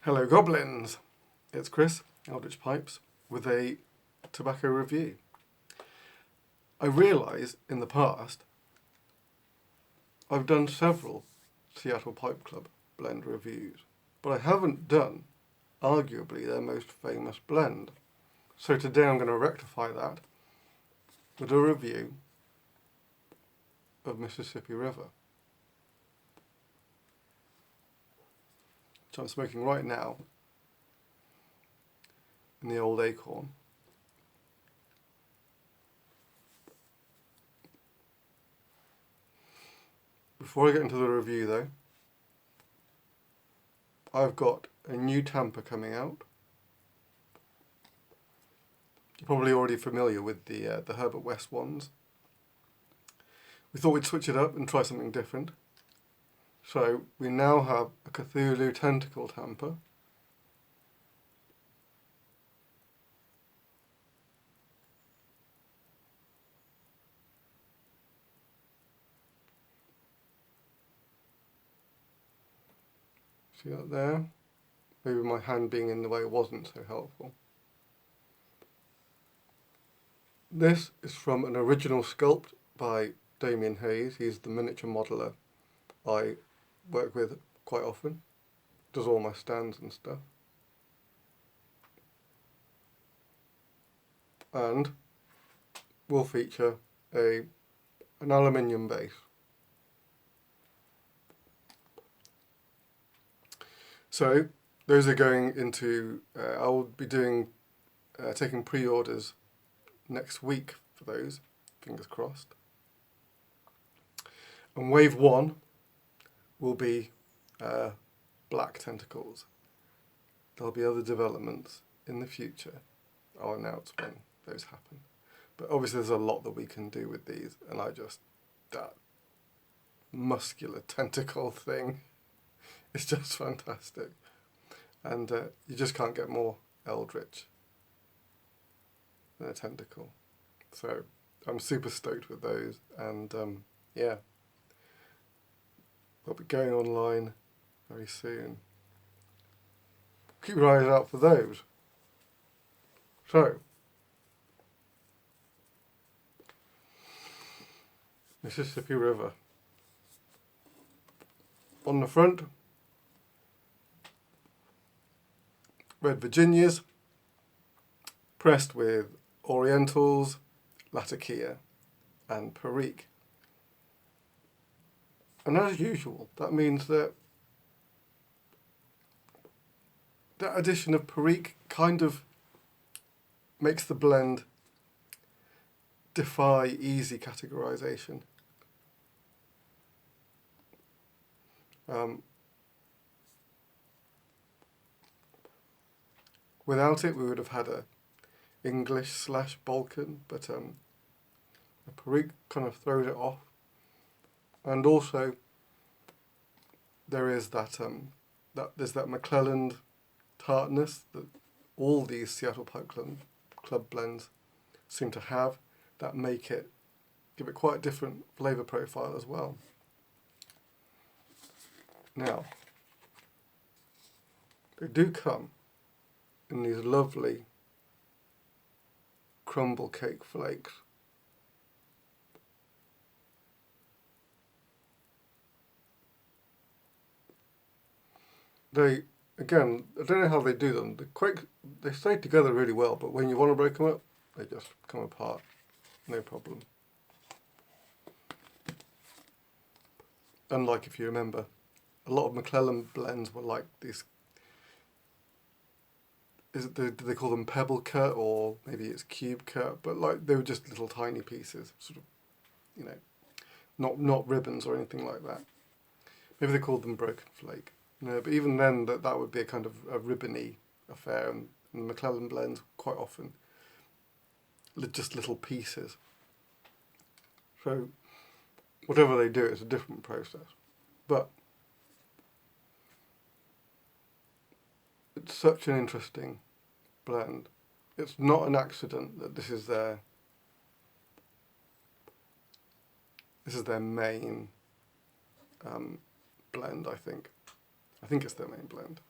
Hello Goblins, it's Chris, Eldritch Pipes, with a tobacco review. I realise in the past I've done several Seattle Pipe Club blend reviews, but I haven't done arguably their most famous blend. So today I'm going to rectify that with a review of Mississippi River, which I'm smoking right now in the old Acorn. Before I get into the review though, I've got a new tamper coming out. You're probably already familiar with the Herbert West ones. We thought we'd switch it up and try something different. So we now have a Cthulhu Tentacle tamper. See that there? Maybe my hand being in the way wasn't so helpful. This is from an original sculpt by Damien Hayes. He's the miniature modeller I work with quite often. Does all my stands and stuff. And will feature an aluminium base. So those are going into, I will be taking pre-orders next week for those, fingers crossed. And wave 1 will be black tentacles. There'll be other developments in the future. I'll announce when those happen. But obviously there's a lot that we can do with these, and that muscular tentacle thing is just fantastic. And you just can't get more Eldritch than a tentacle. So I'm super stoked with those, and yeah, they'll be going online very soon. Keep your eyes out for those. So, Mississippi River. On the front, red Virginias, pressed with Orientals, Latakia, and Perique. And as usual, that means that that addition of Perique kind of makes the blend defy easy categorization. Without it, we would have had a English/Balkan, but a Perique kind of throws it off. And also, there is there's that McClelland tartness that all these Seattle Pipe Club blends seem to have, that give it quite a different flavour profile as well. Now, they do come in these lovely crumble cake flakes. They, again, I don't know how they do them. They stay together really well, but when you want to break them up, they just come apart, no problem. Unlike, if you remember, a lot of McClellan blends were like these. Do they call them pebble cut, or maybe it's cube cut? But like they were just little tiny pieces, sort of, not ribbons or anything like that. Maybe they called them broken flake. No, but even then, that would be a kind of a ribbony affair, and McClellan blends quite often just little pieces. So whatever they do, it's a different process. But it's such an interesting blend. It's not an accident that this is their main blend, I think. I think it's their main blend.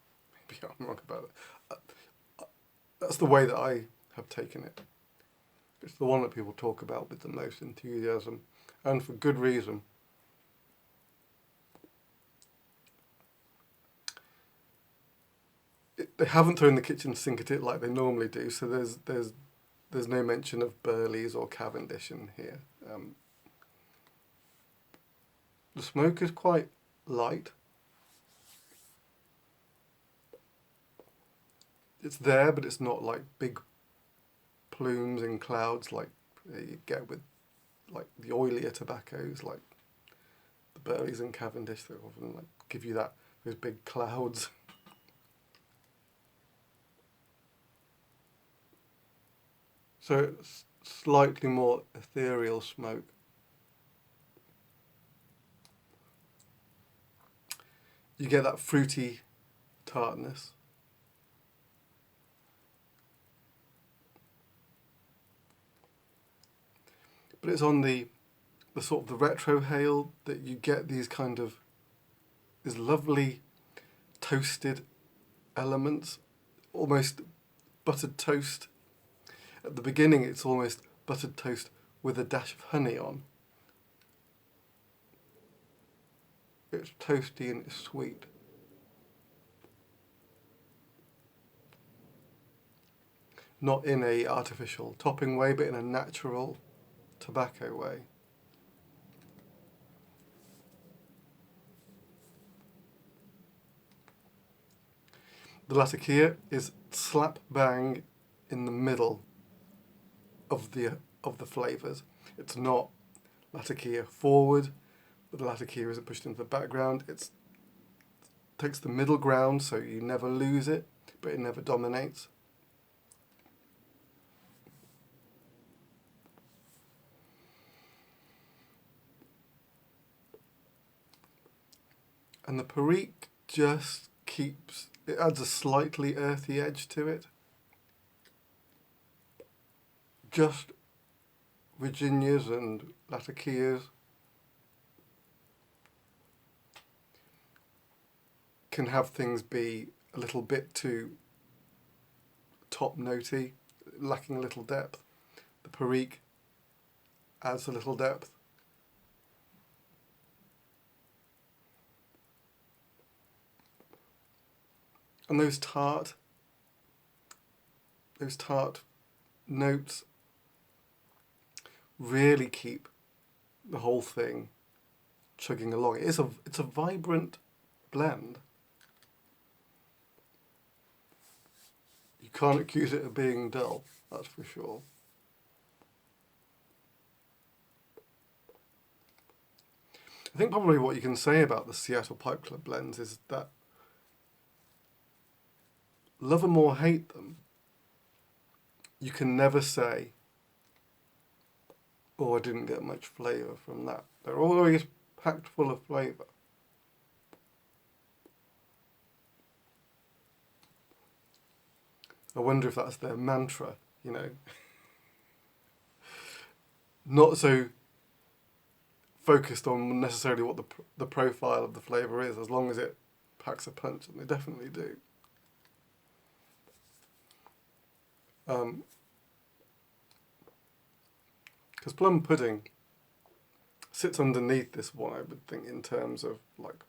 maybe I'm wrong about it. That's the way that I have taken it. It's the one that people talk about with the most enthusiasm, and for good reason. They haven't thrown the kitchen sink at it like they normally do, so there's no mention of Burley's or Cavendish in here. The smoke is quite light. It's there, but it's not like big plumes and clouds like you get with like the oilier tobaccos, like the Burleys and Cavendish. They often like give you those big clouds. So it's slightly more ethereal smoke. You get that fruity tartness. But it's on the sort of the retrohale that you get these lovely toasted elements, almost buttered toast. At the beginning, it's almost buttered toast with a dash of honey on. It's toasty and it's sweet. Not in a artificial topping way, but in a natural tobacco way. The Latakia is slap bang in the middle of the flavours. It's not Latakia forward, but the Latakia isn't pushed into the background. It takes the middle ground, so you never lose it, but it never dominates. And the Perique just it adds a slightly earthy edge to it. Just Virginias and Latakias can have things be a little bit too top notey, lacking a little depth. The Perique adds a little depth. And those tart notes really keep the whole thing chugging along. It's a vibrant blend. You can't accuse it of being dull, that's for sure. I think probably what you can say about the Seattle Pipe Club blends is that love them or hate them, you can never say, oh, I didn't get much flavour from that. They're always packed full of flavour. I wonder if that's their mantra, you know. Not so focused on necessarily what the profile of the flavour is, as long as it packs a punch, and they definitely do. Because plum pudding sits underneath this one, I would think, in terms of like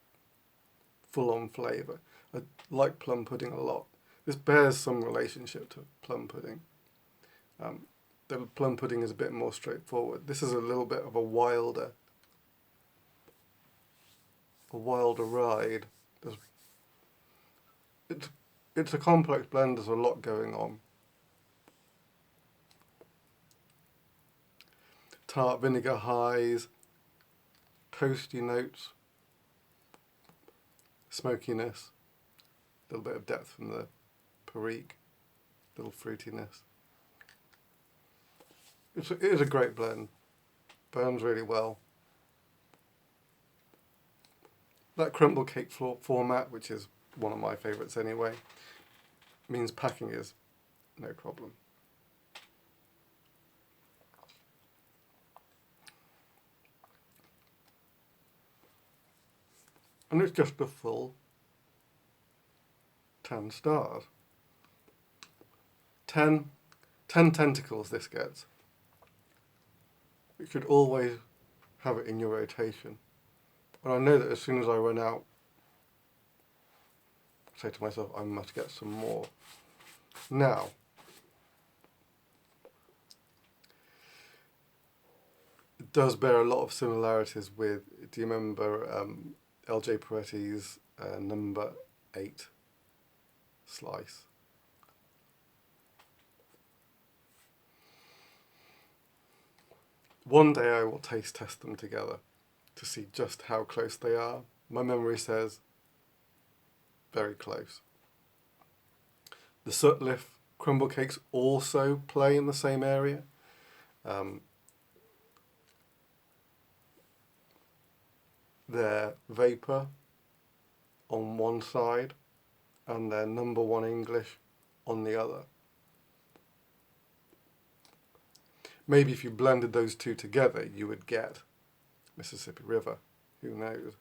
full-on flavour. I like plum pudding a lot. This bears some relationship to plum pudding. The plum pudding is a bit more straightforward. This is a little bit of a wilder ride. It's a complex blend. There's a lot going on. Tart vinegar highs, toasty notes, smokiness, a little bit of depth from the Perique, little fruitiness. It is a great blend. Burns really well. That crumble cake format, which is one of my favourites anyway, means packing is no problem. And it's just a full 10 stars. 10 tentacles this gets. You should always have it in your rotation. And I know that as soon as I run out, I say to myself, I must get some more. Now, it does bear a lot of similarities with, do you remember L.J. Peretti's number 8 slice? One day I will taste test them together to see just how close they are. My memory says very close. The Sutliff crumble cakes also play in the same area. They're vapor on one side and they're number 1 English on the other. Maybe if you blended those two together, you would get Mississippi River. Who knows?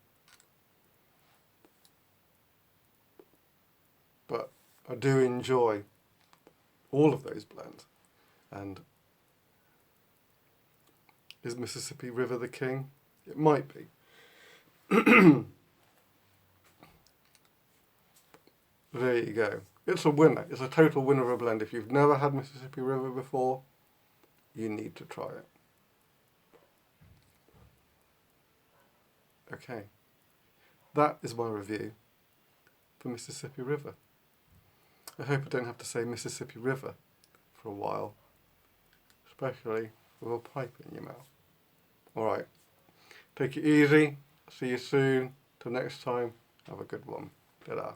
But I do enjoy all of those blends. And is Mississippi River the king? It might be. There you go. It's a winner. It's a total winner of a blend. If you've never had Mississippi River before, you need to try it. Okay. That is my review for Mississippi River. I hope I don't have to say Mississippi River for a while, especially with a pipe in your mouth. Alright. Take it easy. See you soon. Till next time, have a good one. Ta-da.